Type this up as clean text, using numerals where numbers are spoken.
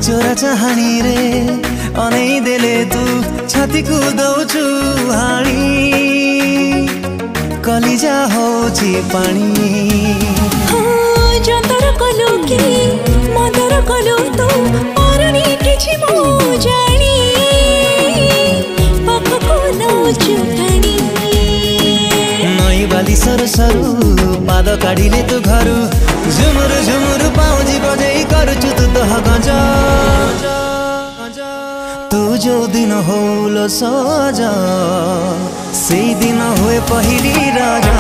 चोरा चाहानी रे अनै देले तू छाती कुदौछु हाणी कलिजा होची पानी जतर कलु कि मतर कलु तू मरनी किछि मो जानी पाखको नौछु पानी नई बाली सरु सरु पाद काढिले तू घरु झुमुरु झुमुरु पाउजी बजै करुछु तू दह गंजा तू जो दिन होलो सजा सेई दिन हुए पहिली राजा।